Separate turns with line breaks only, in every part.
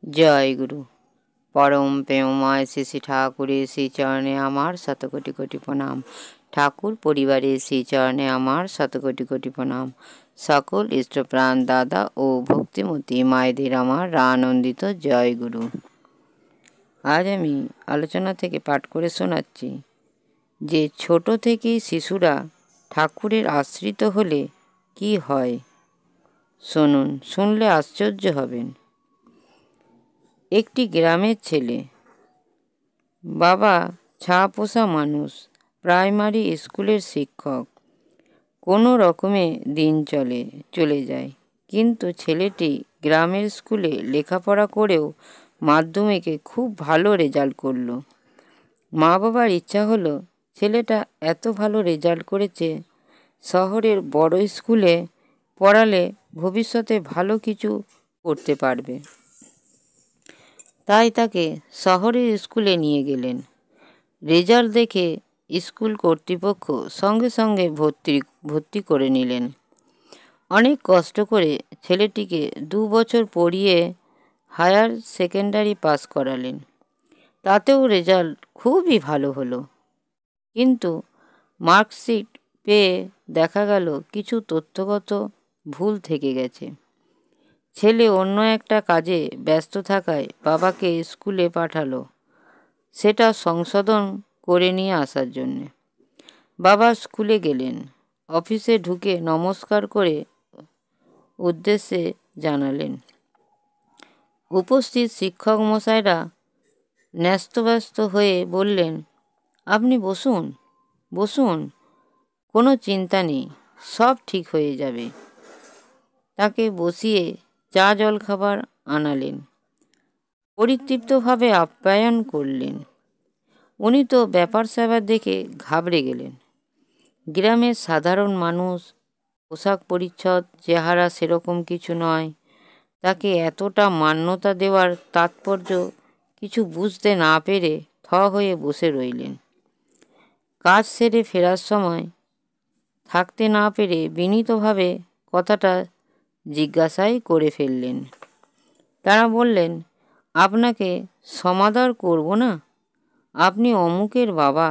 জয় গুরু। পরম প্রেমময় শ্রী শ্রী ঠাকুরের শ্রীচরণে আমার শতকোটি কোটি প্রণাম। ঠাকুর পরিবারের শ্রীচরণে আমার শতকোটি কোটি প্রণাম। সকল ইষ্টপ্রাণ দাদা ও ভক্তিমতী মায়েদের আমার আনন্দিত জয় গুরু। আজ আমি আলোচনা থেকে পাঠ করে শোনাচ্ছি যে ছোট থেকেই শিশুরা ঠাকুরের আশ্রিত হলে কি হয়। শুনুন, শুনলে আশ্চর্য হবেন। একটি গ্রামের ছেলে, বাবা ছা পোষা মানুষ, প্রাইমারি স্কুলের শিক্ষক। কোনো রকমে দিন চলে যায়, কিন্তু ছেলেটি গ্রামের স্কুলে লেখাপড়া করেও মাধ্যমিকে খুব ভালো রেজাল্ট করলো। মা বাবার ইচ্ছা হলো ছেলেটা এত ভালো রেজাল্ট করেছে, শহরের বড় স্কুলে পড়ালে ভবিষ্যতে ভালো কিছু করতে পারবে। তাই তাকে শহরের স্কুলে নিয়ে গেলেন। রেজাল্ট দেখে স্কুল কর্তৃপক্ষ সঙ্গে সঙ্গে ভর্তি করে নিলেন। অনেক কষ্ট করে ছেলেটিকে 2 বছর পড়িয়ে হায়ার সেকেন্ডারি পাস করালেন। তাতেও রেজাল্ট খুবই ভালো হলো, কিন্তু মার্কশিট পেয়ে দেখা গেল কিছু তথ্যগত ভুল থেকে গেছে। ছেলে অন্য একটা কাজে ব্যস্ত থাকায় বাবাকে স্কুলে পাঠালো সেটা সংশোধন করে নিয়ে আসার জন্যে। বাবা স্কুলে গেলেন। অফিসে ঢুকে নমস্কার করে উদ্দেশ্যে জানালেন। উপস্থিত শিক্ষক মশাইরা ন্যস্তব্যস্ত হয়ে বললেন, আপনি বসুন বসুন, কোনো চিন্তা নেই, সব ঠিক হয়ে যাবে। তাকে বসিয়ে চা জল খাবার আনালেন, পরিতৃপ্তভাবে আপ্যায়ন করলেন। উনি তো ব্যাপার স্যাপার দেখে ঘাবড়ে গেলেন। গ্রামের সাধারণ মানুষ, পোশাক পরিচ্ছদ, চেহারা সেরকম কিছু নয়। তাকে এতটা মান্যতা দেওয়ার তাৎপর্য কিছু বুঝতে না পেরে থ হয়ে বসে রইলেন। কাজ সেরে ফেরার সময় থাকতে না পেরে বিনীতভাবে কথাটা জিজ্ঞাসাই করে ফেললেন। তারা বললেন, আপনাকে সমাদর করব না, আপনি অমুকের বাবা।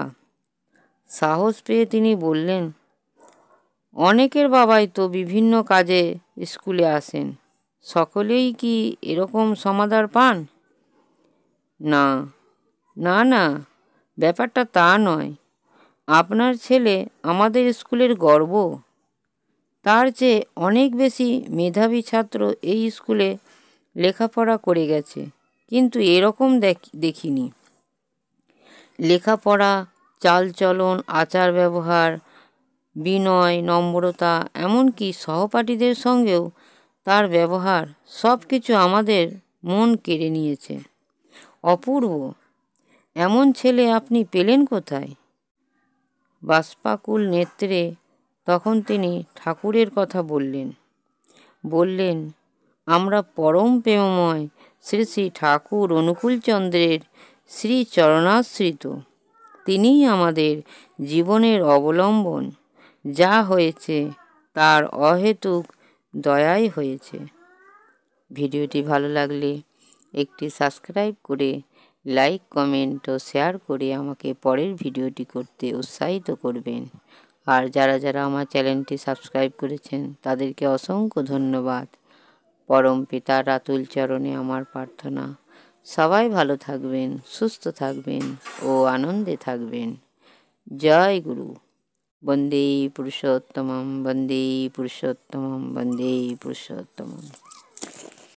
সাহস পেয়ে তিনি বললেন, অনেকের বাবাই তো বিভিন্ন কাজে স্কুলে আসেন, সকলেই কি এরকম সমাদর পান? না না না, ব্যাপারটা তা নয়। আপনার ছেলে আমাদের স্কুলের গর্ব। তার চেয়ে অনেক বেশি মেধাবী ছাত্র এই স্কুলে লেখাপড়া করে গেছে, কিন্তু এরকম দেখিনি। লেখাপড়া, চালচলন, আচার ব্যবহার, বিনয়, নম্রতা, এমনকি সহপাঠীদের সঙ্গেও তার ব্যবহার, সব কিছু আমাদের মন কেড়ে নিয়েছে। অপূর্ব। এমন ছেলে আপনি পেলেন কোথায়? বাষ্পাকুল নেত্রে তখন তিনি ঠাকুরের কথা বললেন, আমরা পরম প্রেমময় শ্রী শ্রী ঠাকুর অনুকূলচন্দ্রের শ্রী চরণাশ্রিত। তিনিই আমাদের জীবনের অবলম্বন। যা হয়েছে তার অহেতুক দয়াই হয়েছে। ভিডিওটি ভালো লাগলে একটি সাবস্ক্রাইব করে, লাইক, কমেন্ট ও শেয়ার করে আমাকে পরের ভিডিওটি করতে উৎসাহিত করবেন। আর যারা যারা আমার চ্যানেলটি সাবস্ক্রাইব করেছেন তাদেরকে অসংখ্য ধন্যবাদ। পরম পিতার আতুল চরণে আমার প্রার্থনা, সবাই ভালো থাকবেন, সুস্থ থাকবেন ও আনন্দে থাকবেন। জয় গুরু। বন্দে পুরুষোত্তমম, বন্দে পুরুষোত্তমম, বন্দে পুরুষোত্তমম।